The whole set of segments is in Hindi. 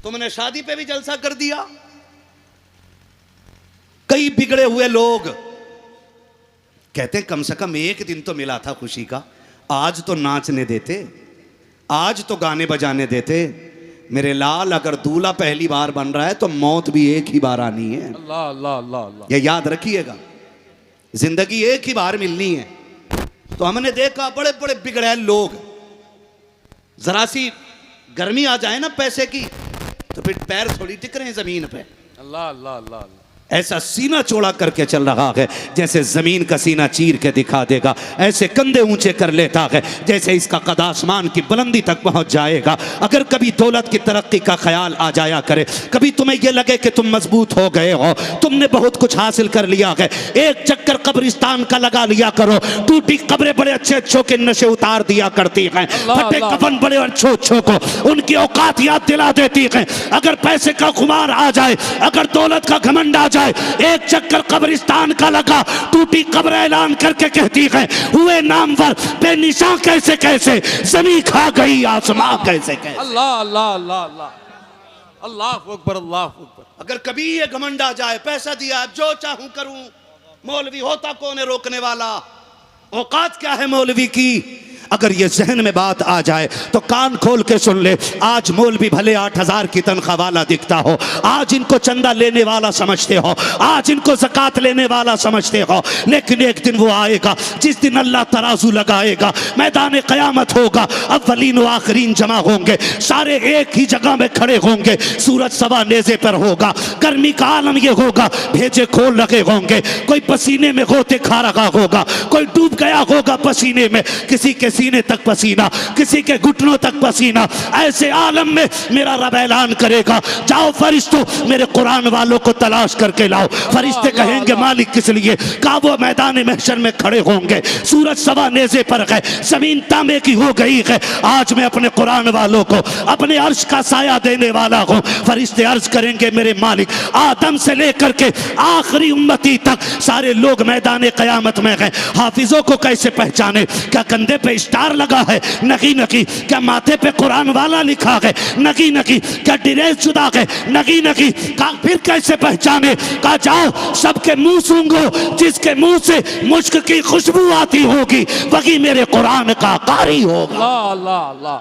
तुमने शादी पे भी जलसा कर दिया। कई बिगड़े हुए लोग कहते कम से कम एक दिन तो मिला था खुशी का, आज तो नाचने देते, आज तो गाने बजाने देते। मेरे लाल, अगर दूल्हा पहली बार बन रहा है तो मौत भी एक ही बार आनी है। अल्लाह अल्लाह अल्लाह अल्लाह। ये याद रखिएगा, जिंदगी एक ही बार मिलनी है। तो हमने देखा बड़े बड़े बिगड़े लोग, जरा सी गर्मी आ जाए ना पैसे की तो फिर पैर थोड़ी टिक रहे हैं जमीन पे। अल्लाह अल्लाह अल्लाह अल्लाह। ऐसा सीना चौड़ा करके चल रहा है जैसे जमीन का सीना चीर के दिखा देगा, ऐसे कंधे ऊंचे कर लेता है जैसे इसका कद आसमान की बुलंदी तक पहुंच जाएगा। अगर कभी दौलत की तरक्की का ख्याल आ जाया करे, कभी तुम्हें यह लगे कि तुम मजबूत हो गए हो, तुमने बहुत कुछ हासिल कर लिया है, एक चक्कर कब्रिस्तान का लगा लिया करो। टूटी कब्रें बड़े अच्छे अच्छों के नशे उतार दिया करती हैं, फटे कफन बड़े अच्छों अच्छों को उनकी औकात याद दिला देती है। अगर पैसे का खुमार आ जाए, अगर दौलत का घमंड आ जाए, एक चक्कर कब्रिस्तान का लगा, टूटी कब्र ऐलान करके कहती है हुए नामवर बेनिशान कैसे कैसे, जमीन खा गई आसमां कैसे कैसे। अल्लाह अल्लाह अल्लाह अल्लाह। अल्लाह अकबर अल्लाह अकबर। अगर कभी ये घमंड आ जाए, पैसा दिया जो चाहूं करूं, मौलवी होता कौन है रोकने वाला, औकात क्या है मौलवी की। अगर ये जहन में बात आ जाए तो कान खोल के सुन ले, आज मौलवी भले 8,000 की तनख्वाह वाला दिखता हो, आज इनको चंदा लेने वाला समझते हो, आज इनको ज़कात लेने वाला समझते हो, लेकिन एक दिन वो आएगा जिस दिन अल्लाह तराजू लगाएगा, मैदान क़यामत होगा, अव्वलीन व आखिरीन जमा होंगे, सारे एक ही जगह में खड़े होंगे, सूरज सवा नेज़े पर होगा, गर्मी का आलम ये होगा, भेजे खोल रखे होंगे, कोई पसीने में गोते खा रहा होगा, कोई डूब गया होगा पसीने में, किसी के सीने तक पसीना, किसी के घुटनों तक पसीना। ऐसे आलम में मेरा रब ऐलान करेगा, जाओ फरिश्तों मेरे कुरान वालों को तलाश करके लाओ। फरिश्ते कहेंगे मालिक किस लिए, कहा वो मैदान महशर में खड़े होंगे, सूरज सवा नेज़े पर है, जमीन तांबे की हो गई है, आज मैं अपने कुरान वालों को अपने अर्श का साया देने वाला हूँ। फरिश्ते अर्ज करेंगे मेरे मालिक, आदम से लेकर के आखिरी उम्मती तक सारे लोग मैदान क़यामत में हैं, हाफिजों को कैसे पहचाने, क्या कंधे पे स्टार लगा है, नकी नकी, क्या माथे पे कुरान वाला लिखा है, नकी नकी, क्या ड्रेस जुदा है, नकी नकी, का फिर कैसे पहचाने। कहा जाओ सबके मुंह सूंघो, जिसके मुंह से मुश्क की खुशबू आती होगी वही मेरे कुरान का कारी होगा। अल्लाह अल्लाह अल्लाह।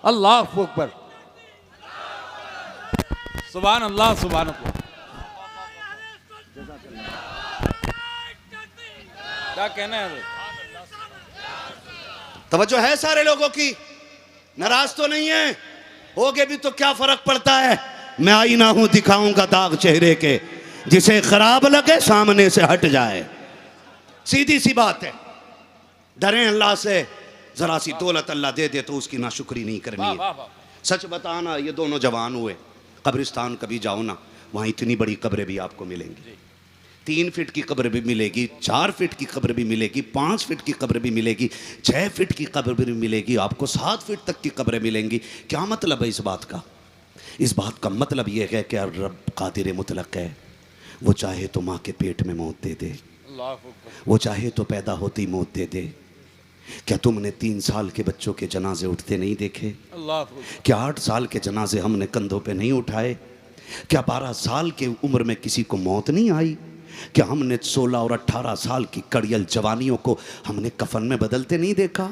अल्लाह अकबर। सुभान अल्लाह सुभान अल्लाह। क्या कहना है? तवज्जो है सारे लोगों की, नाराज तो नहीं है, होगे भी तो क्या फर्क पड़ता है। मैं आईना हूं दिखाऊंगा दाग चेहरे के, जिसे खराब लगे सामने से हट जाए, सीधी सी बात है। डरें अल्लाह से, जरा सी दौलत अल्लाह दे दे तो उसकी नाशुक्री नहीं करनी है। सच बताना, ये दोनों जवान हुए, कब्रिस्तान कभी जाओ ना, वहां इतनी बड़ी कब्रें भी आपको मिलेंगी, 3 फीट की कब्र भी मिलेगी, 4 फीट की कब्र भी मिलेगी, 5 फीट की कब्र भी मिलेगी, 6 फीट की कब्र भी मिलेगी, आपको 7 फीट तक की कब्रें मिलेंगी। क्या मतलब है इस बात का? इस बात का मतलब यह है कि रब कादिर मुतलक है, वो चाहे तो माँ के पेट में मौत दे दे, वो चाहे तो पैदा होती मौत दे दे। क्या तुमने 3 साल के बच्चों के जनाजे उठते नहीं देखे? क्या 8 साल के जनाजे हमने कंधों पे नहीं उठाए? क्या 12 साल के उम्र में किसी को मौत नहीं आई? क्या हमने 16 और 18 साल की कड़ियल जवानियों को हमने कफन में बदलते नहीं देखा?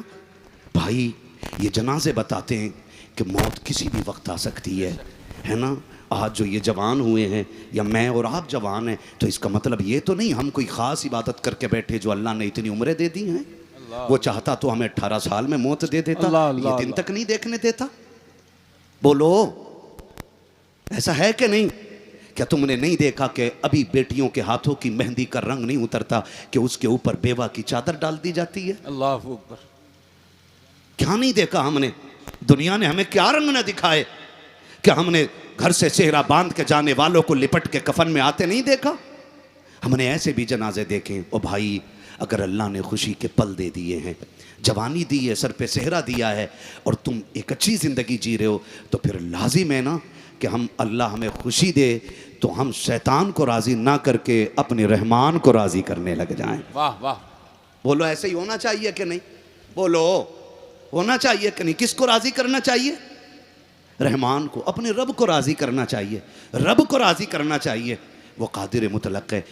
भाई ये जनाजे बताते हैं कि मौत किसी भी वक्त आ सकती है ना। आज जो ये जवान हुए हैं या मैं और आप जवान हैं, तो इसका मतलब ये तो नहीं हम कोई ख़ास इबादत करके बैठे जो अल्लाह ने इतनी उम्रें दे दी हैं। वो चाहता तो हमें 18 साल में मौत दे देता, ये दिन तक नहीं देखने देता। बोलो ऐसा है कि नहीं? क्या तुमने नहीं देखा कि अभी बेटियों के हाथों की मेहंदी का रंग नहीं उतरता कि उसके ऊपर बेवा की चादर डाल दी जाती है? अल्लाह अकबर। क्या नहीं देखा हमने? दुनिया ने हमें क्या रंग न दिखाए? क्या हमने घर से सेहरा बांध के जाने वालों को लिपट के कफन में आते नहीं देखा? हमने ऐसे भी जनाजे देखे। ओ भाई, अगर अल्लाह ने खुशी के पल दे दिए हैं, जवानी दी है, सर पे सेहरा दिया है और तुम एक अच्छी ज़िंदगी जी रहे हो, तो फिर लाजिम है ना कि हम अल्लाह हमें खुशी दे तो हम शैतान को राज़ी ना करके अपने रहमान को राज़ी करने लग जाएं। वाह वाह। बोलो ऐसे ही होना चाहिए कि नहीं? बोलो होना चाहिए कि नहीं? किसको राज़ी करना चाहिए? रहमान को, अपने रब को राज़ी करना चाहिए, रब को राज़ी करना चाहिए। वो कादिर मुतलक है,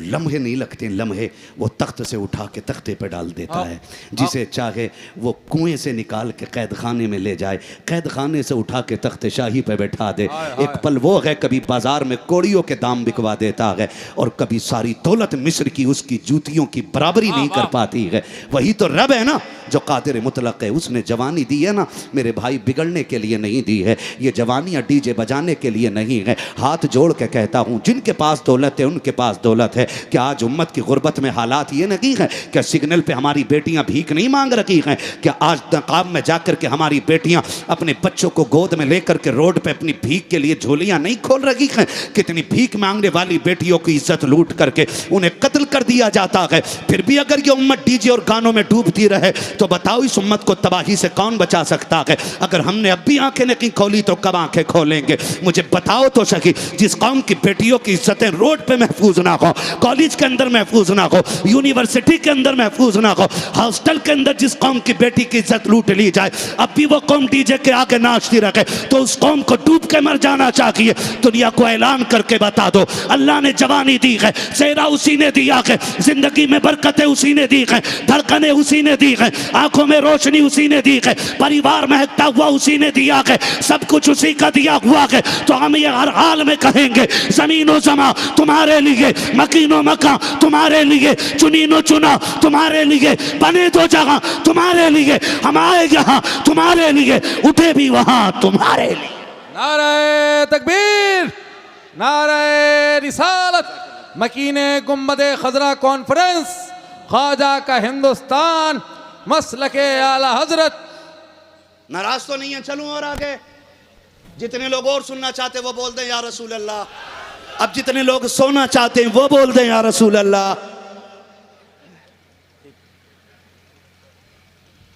लम्हे नहीं लगते, लम्हे वो तख्त से उठा के तख्ते पे डाल देता है। जिसे चाहे वो कुएं से निकाल के कैद खाने में ले जाए, कैद खाने से उठा के तख्त शाही पे बैठा दे। एक पल वो है कभी बाजार में कोड़ियों के दाम बिकवा देता है, और कभी सारी दौलत मिस्र की उसकी जूतियों की बराबरी नहीं कर पाती है। वही तो रब है ना जो कादिर मुतलक है। उसने जवानी दी है ना मेरे भाई, बिगड़ने के लिए नहीं दी है। ये जवानियाँ डीजे बजाने के लिए नहीं है। हाथ जोड़ के कहता हूँ, जिनके पास दौलत है उनके पास दौलत है। क्या आज उम्मत की गुर्बत में हालात ये नहीं है? क्या सिग्नल पे हमारी बेटियां भीख नहीं मांग रही हैं? क्या आज नकाब में जाकर के हमारी बेटियां अपने बच्चों को गोद में लेकर के रोड पे अपनी भीख के लिए झोलियां नहीं खोल रही हैं? कितनी भीख मांगने वाली बेटियों की इज्जत लूट करके उन्हें कत्ल कर दिया जाता है। फिर भी अगर ये उम्मत डीजे और गानों में डूबती रहे तो बताओ इस उम्मत को तबाही से कौन बचा सकता है? अगर हमने अब भी आंखें नहीं खोली तो कब आंखें खोलेंगे? मुझे बताओ तो सही, जिस कौम की बेटियों की इज्जतें रोड पे महफूज ना हो, कॉलेज के अंदर महफूज ना हो, यूनिवर्सिटी के अंदर महफूज ना हो, हॉस्टल के अंदर जिस कौम की बेटी की इज्जत लूट ली जाए, अब भी वो कौम डीजे के आगे नाचती रहे, तो उस कौम को डूब के मर जाना चाहिए। दुनिया को ऐलान करके बता दो, अल्लाह ने जवानी दी है, चेहरा उसी ने दिया है, जिंदगी में बरकतें उसी ने दी है, धड़कनें उसी ने दी है, आंखों में रोशनी उसी ने दी है, परिवार महकता हुआ उसी ने दिया है, सब कुछ उसी का दिया हुआ है। तो हम ये हर हाल में कहेंगे, जमीनो जमा तुम्हारे लिए, मकीनो मका तुम्हारे लिए, चुनीनो चुना तुम्हारे लिए, बने दो जगह तुम्हारे लिए, हम आए यहाँ तुम्हारे लिए, उठे भी वहां तुम्हारे लिए। नारे तकबीर, नारे रिसालत, मकीने गुम्बदे खजरा कॉन्फ्रेंस, ख्वाजा का हिंदुस्तान, मसलके आला हजरत। नाराज तो नहीं है? चलूं और आगे? जितने लोग और सुनना चाहते वो बोल दें या रसूल अल्लाह। अब जितने लोग सोना चाहते हैं वो बोल दें या रसूल अल्लाह।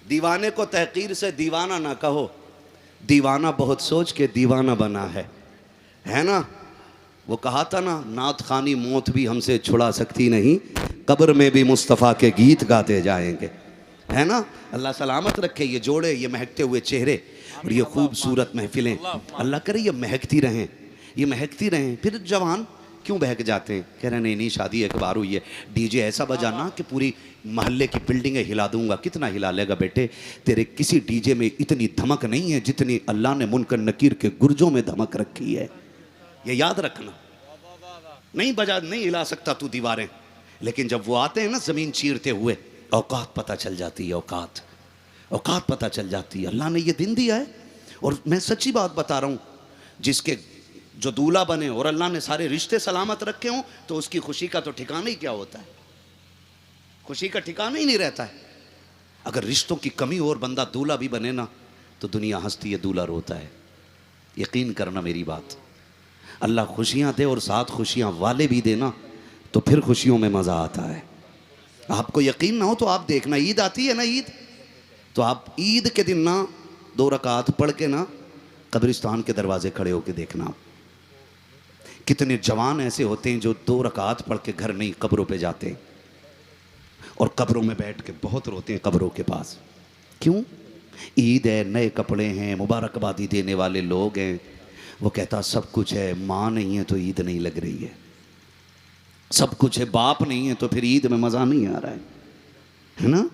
दीवाने को तहकीर से दीवाना ना कहो, दीवाना बहुत सोच के दीवाना बना है ना? वो कहा था ना, नात खानी मौत भी हमसे छुड़ा सकती नहीं, कब्र में भी मुस्तफ़ा के गीत गाते जाएंगे, है ना? अल्लाह सलामत रखे ये जोड़े, ये महकते हुए चेहरे और ये खूबसूरत महफिलें, अल्लाह करे ये महकती रहें, ये महकती रहें। फिर जवान क्यों बहक जाते हैं? कह रहे नहीं नहीं, शादी एक बार हुई है, डीजे ऐसा बजाना कि पूरी मोहल्ले की बिल्डिंगें हिला दूंगा। कितना हिला लेगा बेटे? तेरे किसी डीजे में इतनी धमक नहीं है जितनी अल्लाह ने मुनकर नकीर के गुर्जों में धमक रखी है। ये याद रखना। नहीं बजा, नहीं हिला सकता तू दीवारें, लेकिन जब वो आते हैं ना ज़मीन चीरते हुए, औकात पता चल जाती है, औकात औकात पता चल जाती है। अल्लाह ने ये दिन दिया है, और मैं सच्ची बात बता रहा हूँ, जिसके जो दूल्हा बने और अल्लाह ने सारे रिश्ते सलामत रखे हों तो उसकी खुशी का तो ठिकाना ही क्या होता है? खुशी का ठिकाना ही नहीं रहता है। अगर रिश्तों की कमी हो और बंदा दूल्हा भी बने ना तो दुनिया हंसती है, दूल्हा रोता है। यकीन करना मेरी बात, अल्लाह खुशियाँ दे और साथ खुशियाँ वाले भी देना तो फिर खुशियों में मज़ा आता है। आपको यकीन ना हो तो आप देखना, ईद आती है ना, ईद तो आप ईद के दिन ना 2 रकात पढ़ के ना कब्रिस्तान के दरवाजे खड़े होकर देखना। कितने जवान ऐसे होते हैं जो 2 रकात पढ़ के घर नहीं कब्रों पे जाते हैं और कब्रों में बैठ के बहुत रोते हैं कब्रों के पास। क्यों? ईद है, नए कपड़े हैं, मुबारकबादी देने वाले लोग हैं। वो कहता सब कुछ है, माँ नहीं है तो ईद नहीं लग रही है, सब कुछ है, बाप नहीं है तो फिर ईद में मज़ा नहीं आ रहा है ना?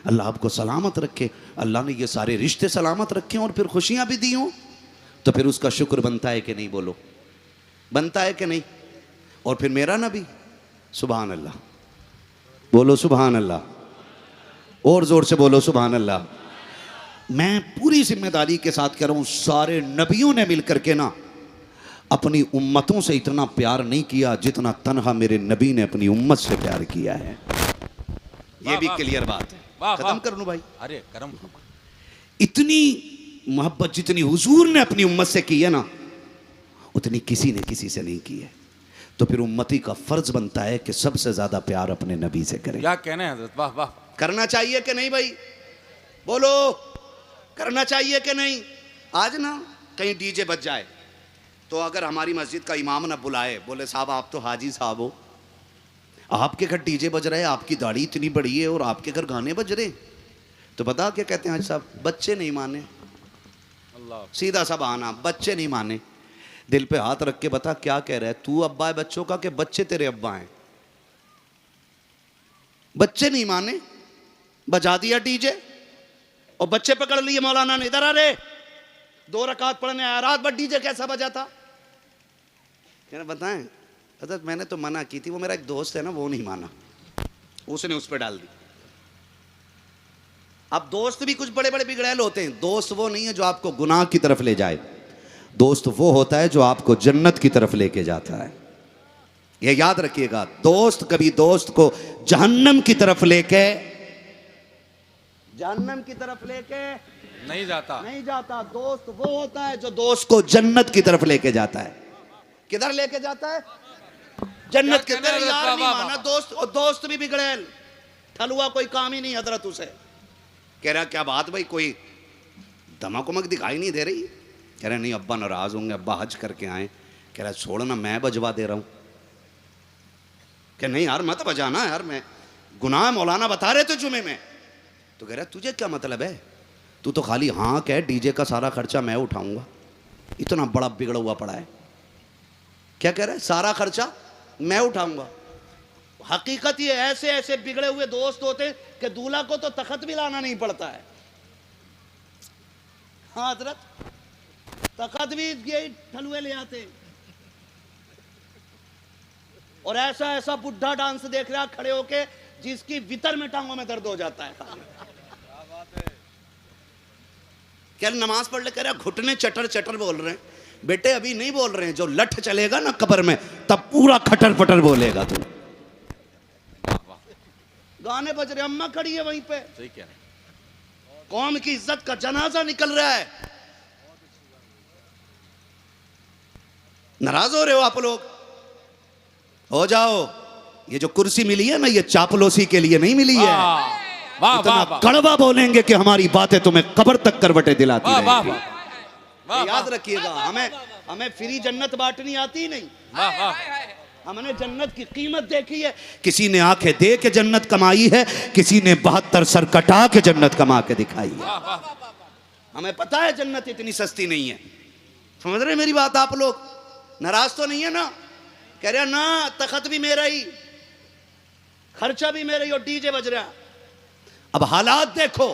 अल्लाह आपको सलामत रखे, अल्लाह ने ये सारे रिश्ते सलामत रखे और फिर खुशियाँ भी दी हों तो फिर उसका शुक्र बनता है कि नहीं? बोलो, बनता है कि नहीं? और फिर मेरा नबी, सुभान अल्लाह, बोलो सुभान अल्लाह, और ज़ोर से बोलो सुभान अल्लाह। मैं पूरी जिम्मेदारी के साथ कह रहा हूँ, सारे नबियों ने मिलकर के ना अपनी उम्मतों से इतना प्यार नहीं किया जितना तन्हा मेरे नबी ने अपनी उम्मत से प्यार किया है। ये भी क्लियर बात है। खत्म कर लूं भाई? अरे करम। इतनी मोहब्बत जितनी हुजूर ने अपनी उम्मत से की है ना, उतनी किसी ने किसी से नहीं की है। तो फिर उम्मती का फर्ज बनता है कि सबसे ज्यादा प्यार अपने नबी से करें। क्या कहने हैं हज़रत? वाह वाह। करना चाहिए कि नहीं भाई? बोलो, करना चाहिए कि नहीं? आज ना कहीं डीजे बज जाए तो अगर हमारी मस्जिद का इमाम ना बुलाए, बोले साहब आप तो हाजी साहब हो, आपके घर डीजे बज रहे हैं, आपकी दाढ़ी इतनी बड़ी है और आपके घर गाने बज रहे, तो बता क्या कहते हैं हाजी साहब? बच्चे नहीं माने, अल्लाह सीधा सा बहाना। बच्चे नहीं माने। दिल पे हाथ रख के बता क्या कह रहा है तू? अब्बा है बच्चों का कि बच्चे तेरे अब्बा हैं? बच्चे नहीं माने, बजा दिया डीजे और बच्चे पकड़ लिए मौलाना ने, इधर आ रे 2 रकात पढ़ने आया, रात भर डीजे कैसा बजा था? क्या बताएं हज़रत, मैंने तो मना की थी, वो मेरा एक दोस्त है ना वो नहीं माना, उसने उस पर डाल दी। अब दोस्त भी कुछ बड़े बड़े बिगड़ैल होते हैं। दोस्त वो नहीं है जो आपको गुनाह की तरफ ले जाए, दोस्त वो होता है जो आपको जन्नत की तरफ लेके जाता है। ये याद रखिएगा, दोस्त कभी दोस्त को जहन्नम की तरफ लेके नहीं जाता। नहीं जाता। दोस्त वो होता है जो दोस्त को जन्नत की तरफ लेके जाता है। किधर लेके जाता है? जन्नत के। तेरे यार नहीं माना दोस्त, और दोस्त भी बिगड़ैल, ठलुआ कोई काम ही नहीं हजरत उसे। कह रहा क्या बात भाई, कोई धमक उमक दिखाई नहीं दे रही? कह रहे नहीं अब्बा नाराज होंगे, अब्बा हज करके आए। कह रहा छोड़ ना, मैं बजवा दे रहा हूं। कह नहीं यार मत बजाना यार, मैं गुनाह मौलाना बता रहे थे जुमे में। तो कह रहा तुझे क्या मतलब है, तू तो खाली हाँ कह, डीजे का सारा खर्चा मैं उठाऊंगा। इतना बड़ा बिगड़ा हुआ पड़ा है। क्या कह रहा है? सारा खर्चा मैं उठाऊंगा। हकीकत ये ऐसे ऐसे बिगड़े हुए दोस्त होते हैं कि दूल्हा को तो तखत भी लाना नहीं पड़ता है। हाँ हजरत, तखत भी ये ठलुए ले आते हैं। और ऐसा ऐसा बुढ़ा डांस देख रहा खड़े होके जिसकी वितर में टांगों में दर्द हो जाता है। क्या नमाज पढ़ ले, कह रहा घुटने चटर चटर बोल रहे हैं। बेटे अभी नहीं बोल रहे हैं, जो लठ चलेगा ना कब्र में तब पूरा खटर पटर बोलेगा तू। गाने बज रहे, अम्मा खड़ी है वहीं पे, सही कह रहे। कौम की इज्जत का जनाजा निकल रहा है। नाराज हो रहे हो आप लोग? हो जाओ। ये जो कुर्सी मिली है ना, ये चापलोसी के लिए नहीं मिली है। वाह इतना वाह वाह कड़वा बोलेंगे कि हमारी बातें तुम्हें कब्र तक करवटे दिलाती वाह वाह रहेंगी। वाह याद रखिएगा, हमें फ्री जन्नत बांटनी आती नहीं। वाह वाह। हमने जन्नत की कीमत देखी है। किसी ने आंखें दे के जन्नत कमाई है, किसी ने 72 सर कटा के जन्नत कमा के दिखाई है। हमें पता है जन्नत इतनी सस्ती नहीं है। समझ रहे मेरी बात आप लोग? नाराज तो नहीं है ना? कह रहे ना तखत भी मेरा ही, खर्चा भी मेरा ही और डीजे बज रहा। अब हालात देखो,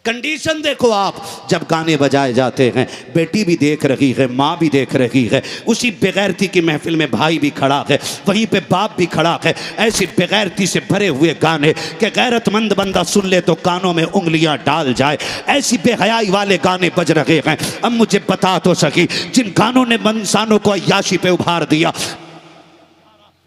कंडीशन देखो। आप जब गाने बजाए जाते हैं, बेटी भी देख रही है, माँ भी देख रही है, उसी बेगैरती की महफिल में भाई भी खड़ा है, वहीं पे बाप भी खड़ा है। ऐसी बेगैरती से भरे हुए गाने कि गैरतमंद बंदा सुन ले तो कानों में उंगलियां डाल जाए, ऐसी बेहयाई वाले गाने बज रहे हैं। अब मुझे बता तो सकी, जिन गानों ने इंसानों को अय्याशी पे उभार दिया,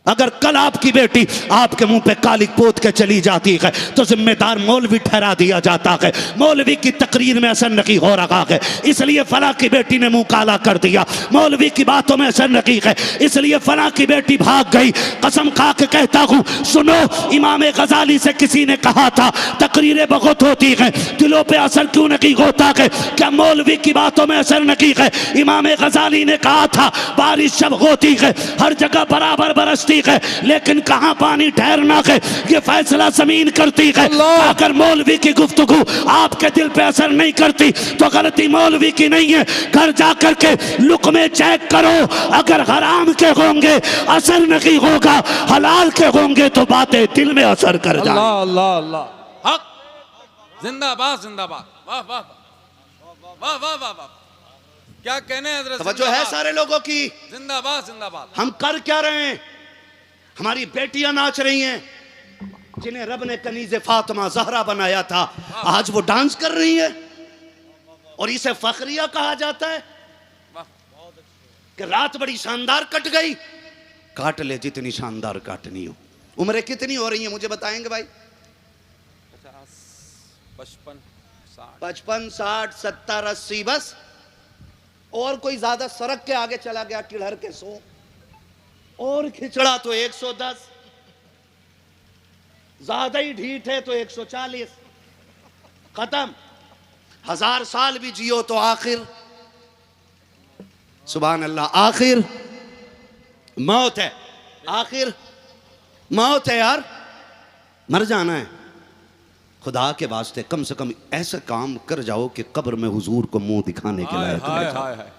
अगर कल आपकी बेटी आपके मुंह पे कालिक पोत के चली जाती है तो जिम्मेदार मौलवी ठहरा दिया जाता है। मौलवी की तकरीर में असर नहीं हो रहा है, इसलिए फला की बेटी ने मुंह काला कर दिया। मौलवी की बातों में असर नहीं है, इसलिए फला की बेटी भाग गई। कसम खा के कहता हूँ, सुनो, इमाम गजाली से किसी ने कहा था तकरीरें बहुत होती हैं, दिलों पे असर क्यों नहीं होता है? क्या मौलवी की बातों में असर नहीं है? इमाम गजाली ने कहा था बारिश जब होती है हर जगह बराबर बरसती है, लेकिन कहां पानी ठहरना है ये फैसला जमीन करती है। अगर मौलवी की गुफ्तगू आपके दिल पे असर नहीं करती तो गलती मौलवी की नहीं है। घर जाकर के लुक़मे चेक करो, अगर हराम के होंगे असर नहीं होगा, हलाल के होंगे तो बातें दिल में असर कर जाएंगी। अल्लाह अल्लाह अल्लाह हक, जिंदाबाद जिंदाबाद। वाह वाह वाह वाह वाह वाह। क्या कहने हजरत, तवज्जो है सारे लोगों की? जिंदाबाद जिंदाबाद। हम कर क्या रहे हैं? हमारी बेटियां नाच रही हैं, जिन्हें रब ने कनीज़े फातिमा ज़हरा बनाया था, आज वो डांस कर रही है और इसे फखरिया कहा जाता है कि रात बड़ी शानदार कट गई। काट ले जितनी शानदार काटनी हो। उम्रें कितनी हो रही हैं मुझे बताएंगे भाई? 55, 60, 70, 80 बस। और कोई ज्यादा सड़क के आगे चला गया किलहर के 100 और खिचड़ा तो 110, ज्यादा ही ढीठ है तो 140। खत्म। 1000 साल भी जियो तो आखिर, सुभान अल्लाह, आखिर मौत है। आखिर मौत है यार, मर जाना है। खुदा के वास्ते कम से कम ऐसा काम कर जाओ कि कब्र में हुजूर को मुंह दिखाने के हाय लायक हाय रह जाओ। हाय हाय,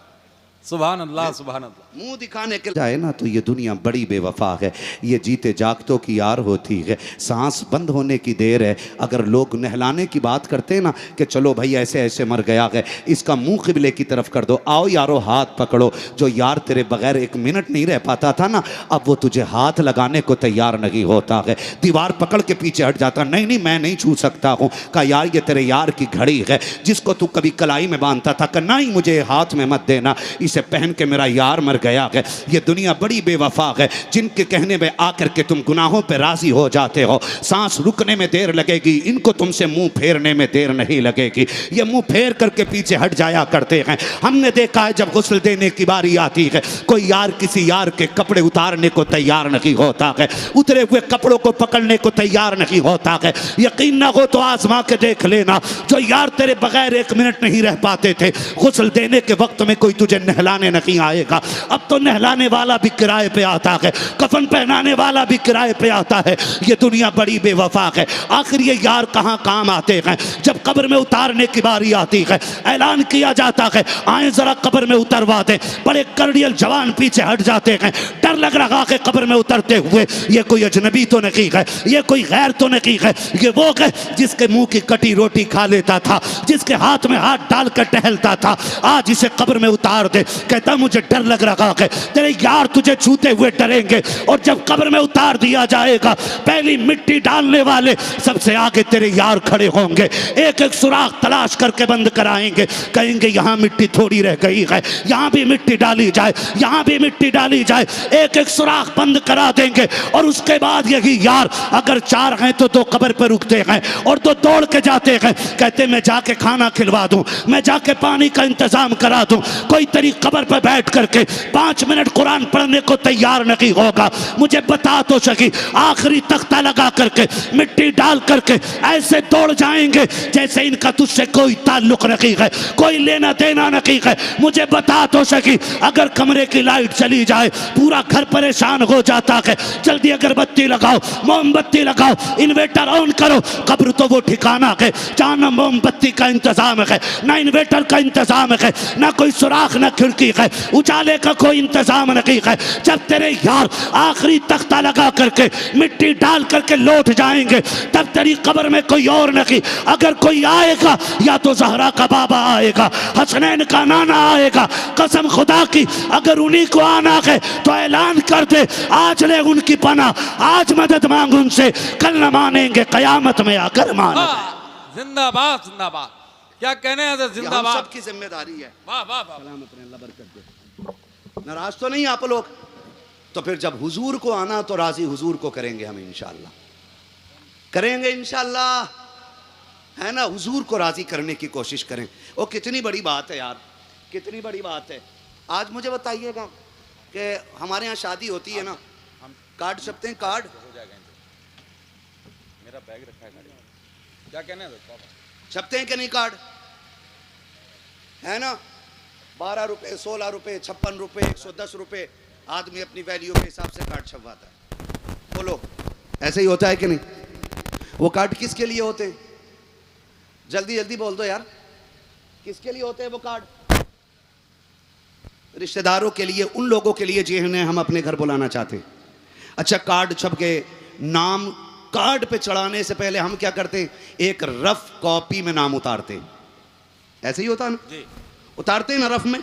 सुभान अल्लाह सुभान अल्लाह। मुंह दिखाने के जाए ना तो ये दुनिया बड़ी बेवफा है, ये जीते जागतों की यार होती है, सांस बंद होने की देर है। अगर लोग नहलाने की बात करते हैं ना कि चलो भाई ऐसे ऐसे मर गया है, इसका मुंह किबले की तरफ कर दो, आओ यारो हाथ पकड़ो। जो यार तेरे बगैर एक मिनट नहीं रह पाता था ना, अब वो तुझे हाथ लगाने को तैयार नहीं होता है, दीवार पकड़ के पीछे हट जाता, नहीं नहीं मैं नहीं छू सकता हूँ। कहा यार ये तेरे यार की घड़ी है जिसको तू कभी कलाई में बांधता था, कहा नहीं मुझे हाथ में मत देना, इसे पहन के मेरा यार मर गया है। ये दुनिया बड़ी बेवफा है, जिनके कहने में आकर के तुम गुनाहों पे राजी हो जाते हो। सांस रुकने में देर लगेगी, इनको तुमसे मुंह फेरने में देर नहीं लगेगी, ये मुंह फेर करके पीछे हट जाया करते हैं। हमने देखा है जब गुस्ल देने की बारी आती है, कोई यार किसी यार के कपड़े उतारने को तैयार नहीं होता है, उतरे हुए कपड़ों को पकड़ने को तैयार नहीं होता है। यकीन ना हो तो आजमा के देख लेना, जो यार तेरे बगैर एक मिनट नहीं रह पाते थे, गुस्ल देने के वक्त में कोई तुझे नहलाने नहीं आएगा। अब तो नहलाने वाला भी किराए पे आता है, कफन पहनाने वाला भी किराए पे आता है। ये दुनिया बड़ी बेवफा है। आखिर ये यार कहाँ काम आते हैं? जब कब्र में उतारने की बारी आती है, ऐलान किया जाता है आए जरा कब्र में उतरवा दे। बड़े कर्डियल जवान पीछे हट जाते हैं, डर लग रहा है कब्र में उतरते हुए ये कोई अजनबी तो नहीं है, ये कोई गैर तो नहीं है, ये वो है जिसके मुंह की कटी रोटी खा लेता था, जिसके हाथ में हाथ डालकर टहलता था, आज इसे कब्र में उतार दे। कहता मुझे डर लग रहा है, तेरे यार तुझे छूते हुए डरेंगे, और जब कब्र में उतार दिया जाएगा पहली मिट्टी डालने वाले सबसे आगे तेरे यार खड़े होंगे, एक एक सुराख तलाश करके बंद कराएंगे, कहेंगे यहाँ मिट्टी थोड़ी रह गई है, यहाँ भी मिट्टी डाली जाए, यहाँ भी मिट्टी डाली जाए, एक एक सुराख बंद करा देंगे। और उसके बाद यही यार अगर चार हैं तो दो कब्र पर रुकते हैं और दो दौड़ के जाते हैं, कहते मैं जाके खाना खिलवा दूं, मैं जाके पानी का इंतजाम करा दूं। कोई तेरी कब्र पर बैठ करके 5 मिनट कुरान पढ़ने को तैयार नहीं होगा। मुझे बता तो सकी, आखिरी तख्ता लगा करके मिट्टी डाल करके ऐसे दौड़ जाएंगे जैसे इनका तुझसे कोई ताल्लुक नहीं है, कोई लेना देना नहीं है। मुझे बता तो सकी, अगर कमरे की लाइट चली जाए पूरा घर परेशान हो जाता है, जल्दी अगरबत्ती लगाओ, मोमबत्ती लगाओ, इन्वर्टर ऑन करो। कब्र तो वो ठिकाना है जहाँ ना मोमबत्ती का इंतजाम है, ना इन्वर्टर का इंतजाम है, ना कोई सुराख ना खिड़की है, उजाले का कोई इंतजाम नहीं है। जब तेरे यार आखिरी तख्ता लगा करके मिट्टी डाल करके लौट जाएंगे, तब तेरी कब्र में कोई और नहीं। अगर कोई आएगा या तो जहरा का बाबा आएगा, हसनैन का नाना आएगा, कसम खुदा की अगर उन्हीं को आना है तो ऐलान कर दे आज ले उनकी पनाह, आज मदद मांग उनसे, कल न मानेंगे कयामत में आकर माने। जिंदाबाद जिंदाबाद, क्या कहने हैं जिंदाबाद, सबकी जिम्मेदारी है। वाह वाह वाह। सलामत रहे, अल्लाह बरकत दे। नाराज तो नहीं आप लोग? तो फिर जब हुजूर को आना तो राजी हुजूर को करेंगे हम इंशाअल्लाह, करेंगे इंशाअल्लाह, है ना। हुजूर को राजी करने की कोशिश करें। वो कितनी बड़ी बात है यार, कितनी बड़ी बात है। आज मुझे बताइएगा कि हमारे यहाँ शादी होती है ना, हम कार्ड छपते हैं, कार्ड हो जाएगा, मेरा बैग रखा है गाड़ी में। क्या कहने हैं छपते हैं कि नहीं कार्ड, है ना। 12 रुपये, 16 रुपये, 56 रुपये, 110 रुपये, आदमी अपनी वैल्यू के हिसाब से कार्ड छपवाता है। बोलो ऐसे ही होता है कि नहीं? वो कार्ड किसके लिए होते हैं? जल्दी जल्दी बोल दो यार, किसके लिए होते हैं वो कार्ड? रिश्तेदारों के लिए, उन लोगों के लिए जिन्हें हम अपने घर बुलाना चाहते हैं। अच्छा, कार्ड छप के नाम कार्ड पे चढ़ाने से पहले हम क्या करते हैं? एक रफ कॉपी में नाम उतारते हैं। ऐसे ही होता है ना जी? उतारते हैं ना, रफ में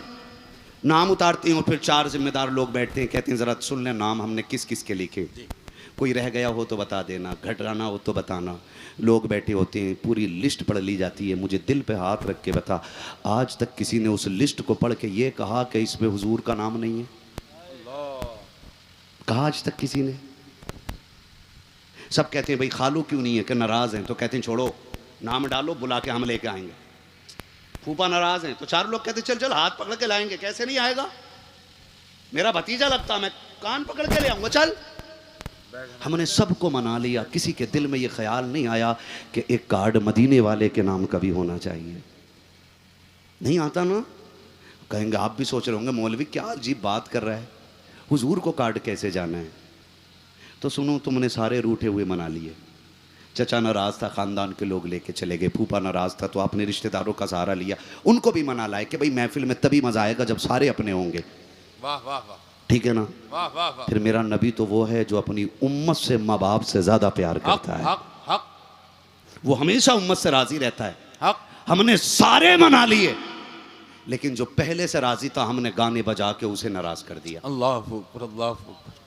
नाम उतारते हैं और फिर 4 जिम्मेदार लोग बैठते हैं, कहते हैं जरा सुन ले नाम हमने किस किस के लिखे, कोई रह गया हो तो बता देना, घटराना हो तो बताना। लोग बैठे होते हैं, पूरी लिस्ट पढ़ ली जाती है। मुझे दिल पे हाथ रख के बता, आज तक किसी ने उस लिस्ट को पढ़ के ये कहा कि इसमें हुजूर का नाम नहीं है? कहा आज तक किसी ने? सब कहते हैं भाई खालू क्यों नहीं है, कि नाराज हैं, तो कहते हैं छोड़ो नाम डालो, बुला के हम लेके आएंगे। फूफा नाराज हैं तो 4 लोग कहते चल चल हाथ पकड़ के लाएंगे। कैसे नहीं आएगा? मेरा भतीजा लगता, मैं कान पकड़ के ले आऊंगा, चल। हमने सबको मना लिया, किसी के दिल में ये ख्याल नहीं आया कि एक कार्ड मदीने वाले के नाम का भी होना चाहिए। नहीं आता ना? कहेंगे आप भी सोच रहे होंगे मौलवी क्या अजीब बात कर रहा है, हुजूर को कार्ड कैसे जाना है? तो सुनो, तुमने सारे रूठे हुए मना लिए, चचा नाराज था, खानदान के लोग लेके चले गए। फूफा नाराज था तो आपने रिश्तेदारों का सहारा लिया, उनको भी मना लाए कि भाई महफिल में तभी मजा आएगा जब सारे अपने होंगे। वाह वाह वाह ठीक है ना। वाह वाह वाह। फिर मेरा नबी तो वो है जो अपनी उम्मत से माँ बाप से ज्यादा प्यार हक करता है। हक हक वो हमेशा उम्मत से राजी रहता है। हक। हमने सारे मना लिए, लेकिन जो पहले से राजी था हमने गाने बजा के उसे नाराज कर दिया। अल्लाह अकबर अल्लाह अकबर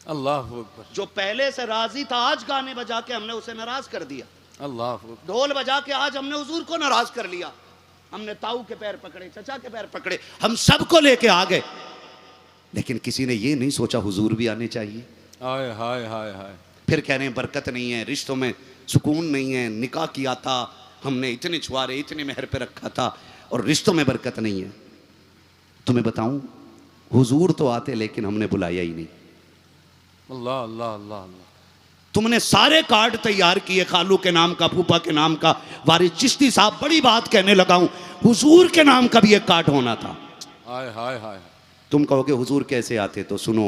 अल्लाह अकबर। जो पहले से राजी था आज गाने बजा के हमने उसे नाराज कर दिया। अल्लाह अकबर। ढोल बजा के आज हमने हुजूर को नाराज कर लिया। हमने ताऊ के पैर पकड़े, चचा के पैर पकड़े, हम सबको लेके आ गए, लेकिन किसी ने ये नहीं सोचा हुजूर भी आने चाहिए। हाय हाय हाय हाय। फिर कह रहे हैं बरकत नहीं है, रिश्तों में सुकून नहीं है, निकाह किया था हमने, इतने छुआरे इतने मेहर पे रखा था और रिश्तों में बरकत नहीं है। तुम्हें बताऊं, हुजूर तो आते लेकिन हमने बुलाया ही नहीं। अल्लाह अल्लाह अल्लाह अल्लाह। तुमने सारे कार्ड तैयार किए, खालू के नाम का, फूफा के नाम का। वारिस चिश्ती साहब बड़ी बात कहने लगा हूं, हुजूर के नाम का भी एक कार्ड होना था। हाय हाय हाय। तुम कहोगे हुजूर कैसे आते, तो सुनो,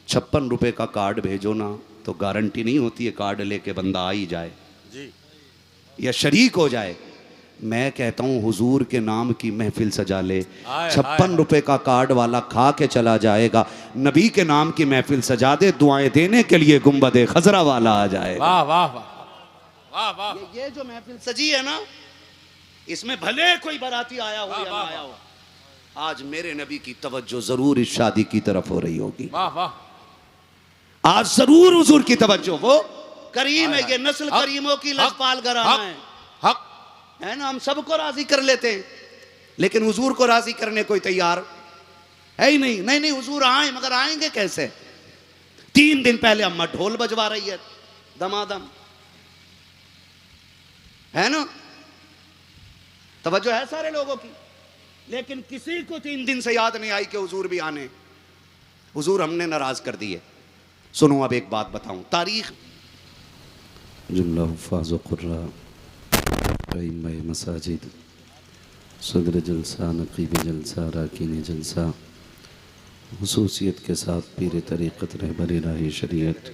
56 रुपए का कार्ड भेजो ना तो गारंटी नहीं होती है कार्ड लेके बंदा आ ही जाए जी या शरीक हो जाए। मैं कहता हूं हुजूर के नाम की महफिल सजा ले, 56 रुपए का कार्ड वाला खा के चला जाएगा। नबी के नाम की महफिल सजा दे, दुआएं देने के लिए गुंबदे खजरा वाला आ जाएगा। वाह वाह वाह वाह वाह। ये जो महफिल सजी है ना, इसमें भले कोई बाराती आया हो या ना आया हो, आज मेरे नबी की तवज्जो जरूर इस शादी की तरफ हो रही होगी। वाह वाह। आज जरूर हुजूर की तवज्जो, वो करीम है, ये नस्ल करीमों की लजपाल घराना है। हक है ना। हम सबको राजी कर लेते हैं, लेकिन हुजूर को राजी करने कोई तैयार है ही नहीं। नहीं नहीं, हुजूर आए, मगर आएंगे कैसे? 3 दिन पहले अम्मा ढोल बजवा रही है दमादम, है ना। तवज्जो है सारे लोगों की, लेकिन किसी को 3 दिन से याद नहीं आई कि हुजूर भी आने। हुजूर हमने नाराज कर दिए। सुनो अब एक बात बताऊं, तारीख जुमला हुफ़ाज़ व क़ुर्रा इमाम मसाजिद सदर जलसा नकीब जलसा राकीन जलसा हुसूसियत के साथ पीर तरीक़त रहबर राह शरीयत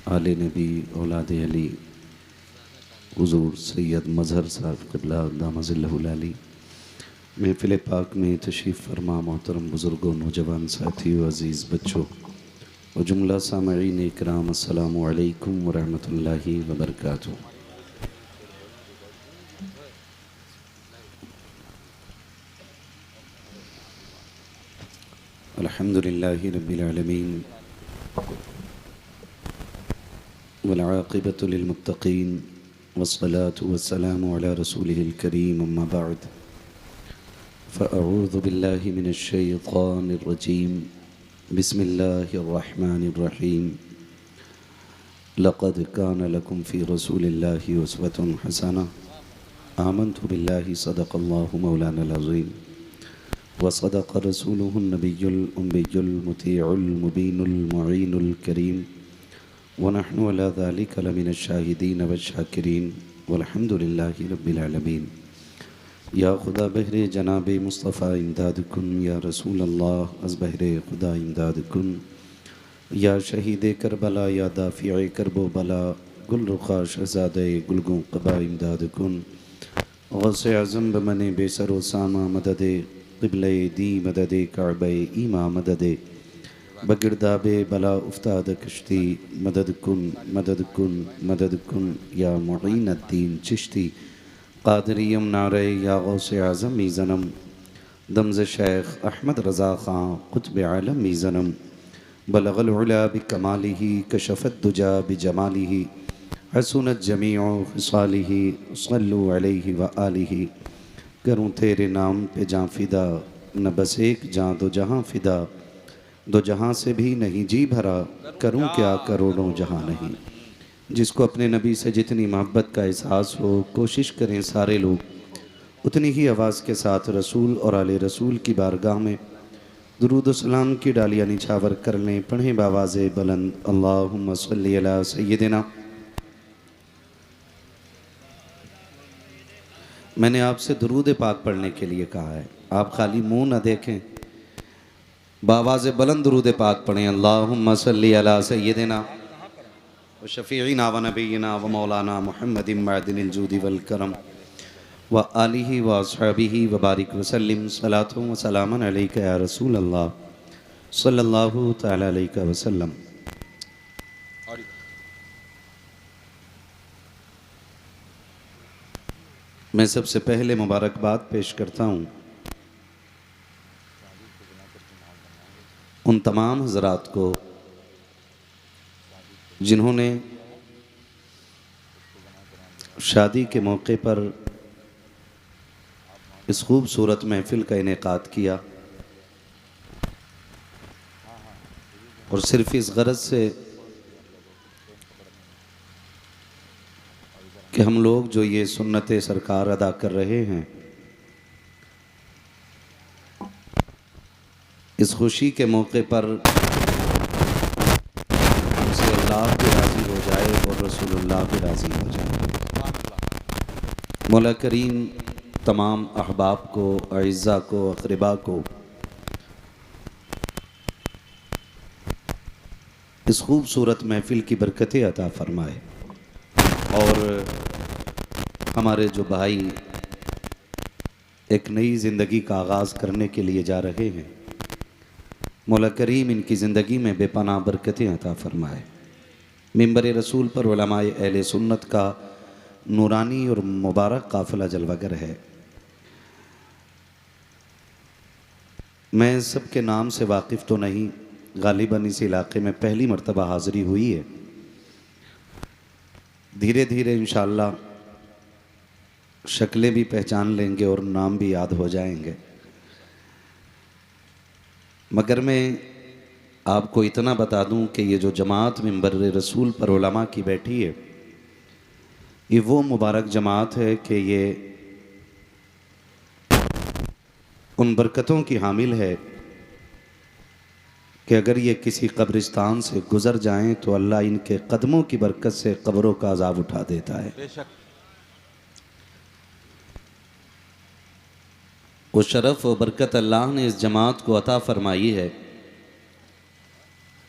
आले नबी औलाद अली हुजूर सैयद मज़हर साहब क़िबला दामज़िल्लहुल अली महफ़िल पाक में तशरीफ़ फरमा मोहतरम बुज़ुर्गों, नौजवान साथियों, अज़ीज़ बच्चों और जुमला सामईन इकराम, अस्सलामु अलैकुम व रहमतुल्लाहि व बरकातुहू। अल्हम्दुलिल्लाहि रब्बिल आलमीन वल आक़िबतु लिल मुत्तक़ीन वस्सलातु वस्सलामु अला रसूलिहिल करीम, अम्मा बअद, फ़अऊज़ु बिल्लाहि मिनश शैतानिर रजीम, बिस्मिल्लाहिर रहमानिर रहीम। लक़द कान लकुम फ़ी रसूलिल्लाहि उस्वतुन हसना, आमन्तु बिल्लाहि सदक़ल्लाहु मौलानल अज़ीम व सदक़ रसूलुहुन नबियुल उम्मियुल मुतीउल मुबीनुल मुईनुल करीम व नहनु अला ज़ालिका लमिनश शाहिदीन वश्शाकिरीन वल्हम्दुलिल्लाहि रब्बिल आलमीन। या खुदा बहरे जनाब मुस्तफ़ा इमदाद कुन, या रसूल अल्लाह अज़ बहरे खुदा इमदाद कुन, या शहीद करबला, या दाफ़िए करबो बला, गुल रुखा शहज़ादे गुलगों क़बा इमदाद कुन, गौसे आज़म बमने बेसरो सामा मददे क़िबले दी मददे काबे ईमा मददे, बगिरदाबे बला उफ्ताद कश्ती मदद कुन मदद कुन मदद कुन, या मुईनुद्दीन चिश्ती क़ादिरियम नारे, या गौसे आज़म मीज़नम, दमज़ शेख अहमद रज़ा ख़ां क़ुत्ब आलम मीज़नम, बलगल उला बिकमालिही कशफ़त दुजा बिजमालिही, हसनत जमीउ ख़िसालिही, सल्लु अलैहि व आलिही। करूँ तेरे नाम पे जाँ फ़िदा, न बस एक जाँ दो जहाँ फ़िदा, दो जहाँ से भी नहीं जी भरा, करूँ क्या करोड़ों जहाँ नहीं। जिसको अपने नबी से जितनी मोहब्बत का एहसास हो, कोशिश करें सारे लोग उतनी ही आवाज़ के साथ रसूल और आले रसूल की बारगाह में दुरूद सलाम की डालियाँ निछावर कर लें। पढ़ें बावाज़ बुलंद, अल्लाहुम्मा सल्ली अला सय्यदिना। मैंने आपसे दुरूद पाक पढ़ने के लिए कहा है, आप खाली मुंह न देखें, बावाज़ बुलंद दुरूद पाक पढ़ें। अल्लाहुम्मा सल्ली अला सय्यदिना। शफ़ीना व नबीना व मौलाना मुहम्मदिन मअदिनिल जूदि वल करम व आलिहि व अस्हाबिहि व बारिक वसल्लिम सलातु व सलामन अलैका या रसूल अल्लाह सल्लल्लाहु तआला अलैहि वसल्लम। मैं सबसे पहले मुबारकबाद पेश करता हूँ उन तमाम हज़रात को जिन्होंने शादी के मौके पर इस खूबसूरत महफ़िल का इनेकाद किया और सिर्फ इस गरज से कि हम लोग जो ये सुन्नत सरकार अदा कर रहे हैं, इस खुशी के मौके पर हमसे अल्लाह भी राज़ी हो जाए और रसूलुल्लाह भी राज़ी हो जाए। मौला करीम तमाम अहबाब को, अइज़्ज़ा को, अक़रबा को इस खूबसूरत महफ़िल की बरकतें अता फ़रमाए और हमारे जो भाई एक नई ज़िंदगी का आगाज़ करने के लिए जा रहे हैं, मौला करीम इनकी ज़िंदगी में बेपनाह बरकतें अता फ़रमाए। मिंबर रसूल पर उलमाए अहले सुन्नत का नूरानी और मुबारक काफ़िला जलवागर है। मैं सबके नाम से वाकिफ़ तो नहीं, गालिबन इस इलाक़े में पहली मरतबा हाज़िरी हुई है। धीरे धीरे इंशाअल्लाह शक्लें भी पहचान लेंगे और नाम भी याद हो जाएंगे। मगर मैं आपको इतना बता दूं कि ये जो जमात मिंबर रसूल पर उलमा की बैठी है, ये वो मुबारक जमात है कि ये उन बरकतों की हामिल है कि अगर ये किसी कब्रिस्तान से गुज़र जाएं तो अल्लाह इनके कदमों की बरकत से कब्रों का अज़ाब उठा देता है। बेशक वो शरफ़ और बरकत अल्लाह ने इस जमात को अता फ़रमाई है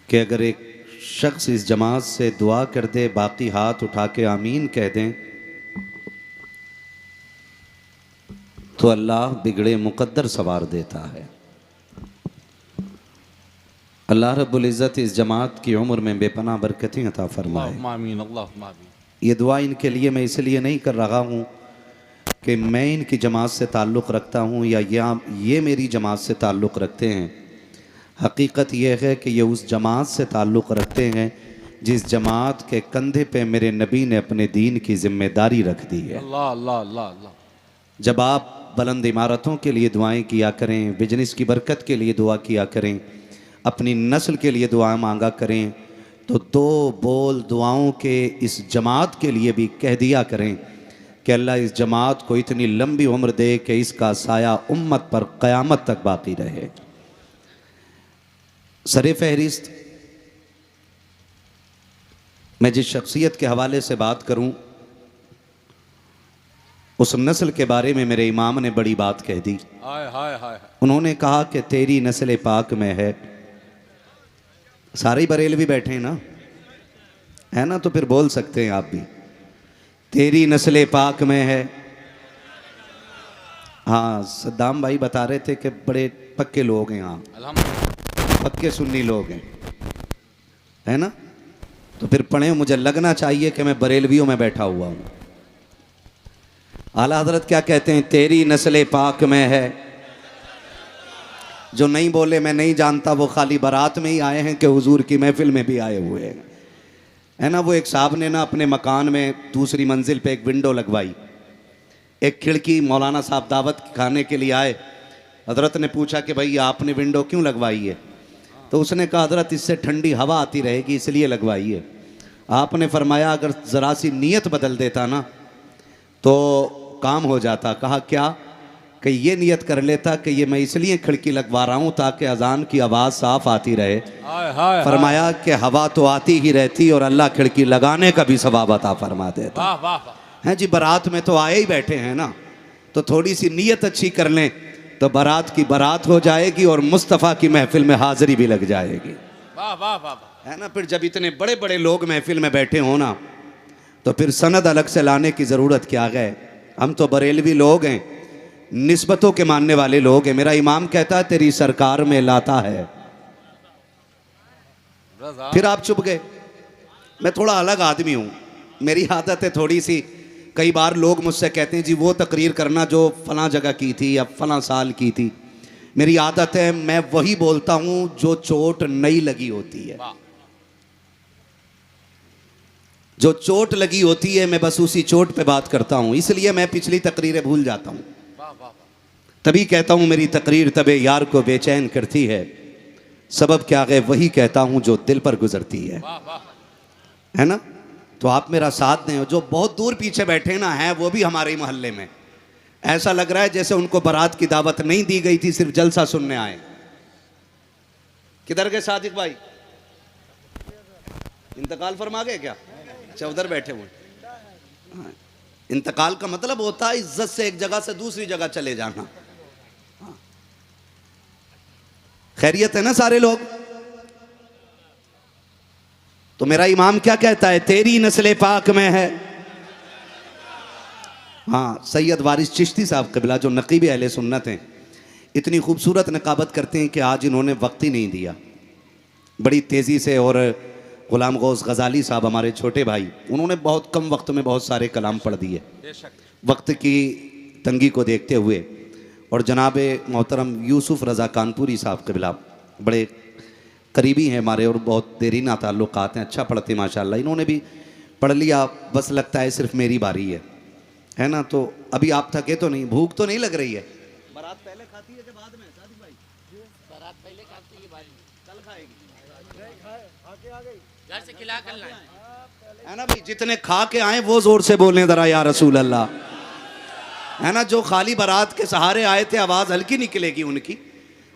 कि अगर एक शख्स इस जमात से दुआ कर दे, बाकी हाथ उठा के आमीन कह दें, तो अल्लाह बिगड़े मुकद्दर सवार देता है। अल्लाह रब्बुल इज़्ज़त इस जमात की उम्र में बेपनाह बरकतें अता फ़रमाए। आमीन, अल्लाहुम्मा आमीन। ये दुआ इनके लिए मैं इसलिए नहीं कर रहा हूँ कि मैं इनकी जमात से ताल्लुक़ रखता हूँ या ये मेरी जमात से ताल्लुक़ रखते हैं। हकीकत यह है कि ये उस जमात से ताल्लुक़ रखते हैं जिस जमात के कंधे पे मेरे नबी ने अपने दीन की ज़िम्मेदारी रख दी है। अल्लाह अल्लाह अल्लाह अल्लाह। जब आप बुलंद इमारतों के लिए दुआएं किया करें, बिजनेस की बरकत के लिए दुआ किया करें, अपनी नस्ल के लिए दुआ मांगा करें, तो दो बोल दुआओं के इस जमात के लिए भी कह दिया करें कि अल्लाह इस जमात को इतनी लंबी उम्र दे कि इसका साया उम्मत पर क़यामत तक बाकी रहे। सरे फहरिस्त मैं जिस शख्सियत के हवाले से बात करूं, उस नस्ल के बारे में मेरे इमाम ने बड़ी बात कह दी। हाय हाय हाय। उन्होंने कहा कि तेरी नस्ल पाक में है। सारे बरेलवी बैठे हैं ना, है ना, तो फिर बोल सकते हैं आप भी, तेरी नस्ल पाक में है। हाँ, सद्दाम भाई बता रहे थे कि बड़े पक्के लोग हैं यहाँ, पक्के सुन्नी लोग हैं, है ना, तो फिर पढ़े, मुझे लगना चाहिए कि मैं बरेलवियों में बैठा हुआ हूँ। आला हजरत क्या कहते हैं? तेरी नस्ल पाक में है। जो नहीं बोले मैं नहीं जानता, वो खाली बारात में ही आए हैं कि हुजूर की महफिल में भी आए हुए हैं, है ना। वो एक साहब ने ना अपने मकान में दूसरी मंजिल पे एक विंडो लगवाई, एक खिड़की। मौलाना साहब दावत खाने के लिए आए, हजरत ने पूछा कि भाई आपने विंडो क्यों लगवाई है? तो उसने कहा हजरत इससे ठंडी हवा आती रहेगी इसलिए लगवाई है। आपने फरमाया अगर ज़रा सी नीयत बदल देता ना तो काम हो जाता। कहा क्या? कि ये नियत कर लेता कि ये मैं इसलिए खिड़की लगवा रहा हूँ ताकि अजान की आवाज़ साफ आती रहे। फरमाया कि हवा तो आती ही रहती और अल्लाह खिड़की लगाने का भी सवाब अता फरमा देता। वाह वाह वाह। हैं जी, बारात में तो आए ही बैठे हैं ना, तो थोड़ी सी नीयत अच्छी कर लें तो बारात की बारात हो जाएगी और मुस्तफ़ा की महफिल में हाजिरी भी लग जाएगी। वाह वाह वाह। है ना। फिर जब इतने बड़े बड़े लोग महफिल में बैठे हो ना, तो फिर सनद अलग से लाने की ज़रूरत क्या है। हम तो बरेलवी लोग हैं, निस्बतों के मानने वाले लोग हैं। मेरा इमाम कहता है तेरी सरकार में लाता है, रज़ा। फिर आप चुप गए। मैं थोड़ा अलग आदमी हूँ, मेरी आदत है थोड़ी सी। कई बार लोग मुझसे कहते हैं जी वो तकरीर करना जो फलां जगह की थी या फलां साल की थी। मेरी आदत है मैं वही बोलता हूँ जो चोट नई लगी होती है। वाह जो चोट लगी होती है मैं बस उसी चोट पे बात करता हूँ, इसलिए मैं पिछली तकरीरें भूल जाता हूँ। वाह वाह। तभी कहता हूँ मेरी तकरीर तबे यार को बेचैन करती है, सबब क्या है वही कहता हूँ जो दिल पर गुजरती है। वाह वाह। है ना। तो आप मेरा साथ दें। जो बहुत दूर पीछे बैठे ना हैं वो भी हमारे ही मोहल्ले में, ऐसा लग रहा है जैसे उनको बारात की दावत नहीं दी गई थी, सिर्फ जलसा सुनने आए। किधर गए सादिक भाई, इंतकाल फरमा गए क्या? अच्छा उधर बैठे हुए। हाँ, इंतकाल का मतलब होता है इज्जत से एक जगह से दूसरी जगह चले जाना। हाँ। खैरियत है ना सारे लोग। तो मेरा इमाम क्या कहता है, तेरी नस्ल पाक में है। हाँ, सैयद वारिस चिश्ती साहब कबिला जो नकीब अहले सुन्नत हैं, इतनी खूबसूरत नकाबत करते हैं कि आज इन्होंने वक्त ही नहीं दिया बड़ी तेज़ी से। और गुलाम गौस गज़ाली साहब हमारे छोटे भाई, उन्होंने बहुत कम वक्त में बहुत सारे कलाम पढ़ दिए बेशक। वक्त की तंगी को देखते हुए। और जनाब मोहतरम यूसुफ रज़ा कानपुरी साहब कबिला बड़े करीबी हैं हमारे और बहुत देरीना ताल्लुकात हैं, अच्छा पढ़ते हैं माशाल्लाह। इन्होंने भी पढ़ लिया, बस लगता है सिर्फ मेरी बारी है ना। तो अभी आप थके तो नहीं, भूख तो नहीं लग रही है? बारात पहले खाती है कि बाद में सादिक भाई? बारात पहले खाती है, बारी कल खाएगी, घर से खिला कर लाए। है ना भाई। जितने खा के आए वो जोर से बोलें जरा या रसूल अल्लाह। है ना, जो खाली बारात के सहारे आए थे आवाज हल्की निकलेगी उनकी,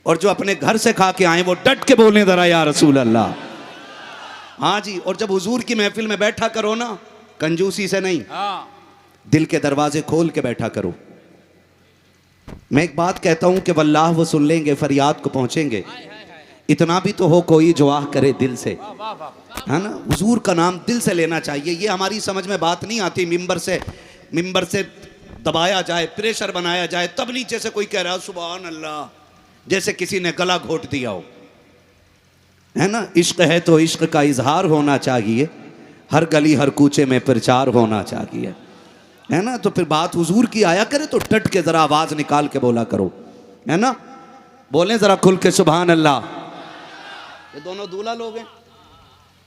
और जो अपने घर से खा के आए वो डट के बोलें जरा या रसूल अल्लाह। हाँ जी। और जब हुजूर की महफिल में बैठा करो ना, कंजूसी से नहीं, हाँ दिल के दरवाजे खोल के बैठा करो। मैं एक बात कहता हूं कि वल्लाह वो सुन लेंगे, फरियाद को पहुंचेंगे। इतना भी तो हो कोई जो आह करे दिल से, वाह वाह वाह। है ना। हुजूर का नाम दिल से लेना चाहिए। ये हमारी समझ में बात नहीं आती मिंबर से दबाया जाए, प्रेशर बनाया जाए, तब नीचे से कोई कह रहा है सुभान अल्लाह, जैसे किसी ने गला घोट दिया हो। है ना। इश्क है तो इश्क का इजहार होना चाहिए, हर गली हर कूचे में प्रचार होना चाहिए। है ना। तो फिर बात हुजूर की आया करे तो डट के जरा आवाज निकाल के बोला करो। है ना। बोलें जरा खुल के सुभान अल्लाह। ये दोनों दूल्हा लोग हैं,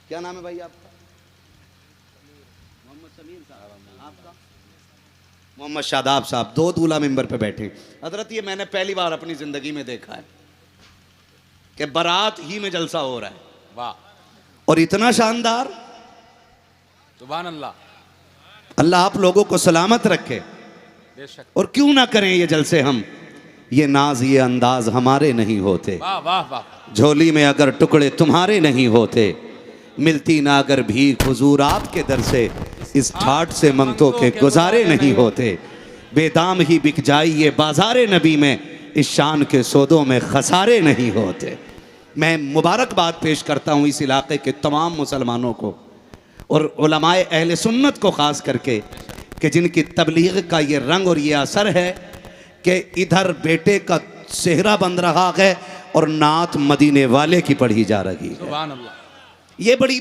क्या नाम है भाई आपका? मोहम्मद समीर साहब, आपका? मोहम्मद शादाब साहब। दो दूल्हा मिंबर पे बैठे। हजरत ये मैंने पहली बार अपनी जिंदगी में देखा है कि बारात ही में जलसा हो रहा है, वाह और इतना शानदार। सुभान अल्लाह। अल्लाह आप लोगों को सलामत रखे। बेशक। और क्यों ना करें ये जलसे हम, ये नाज ये अंदाज हमारे नहीं होते। वाह वाह वाह। झोली में अगर टुकड़े तुम्हारे नहीं होते, मिलती ना अगर भीख हुजूर आपके दर से, इस ठाट से मंगतों के गुजारे नहीं होते। बेदाम ही बिक जाई ये बाजारे नबी में, इस शान के सौदों में खसारे नहीं होते। मैं मुबारकबाद पेश करता हूँ इस इलाके के तमाम मुसलमानों को और उलमाए अहले सुन्नत को ख़ास करके, कि जिनकी तबलीग का ये रंग और ये असर है कि इधर बेटे का सेहरा बन रहा है और नात मदीने वाले की पढ़ी जा रही है। सुभान अल्लाह। ये बड़ी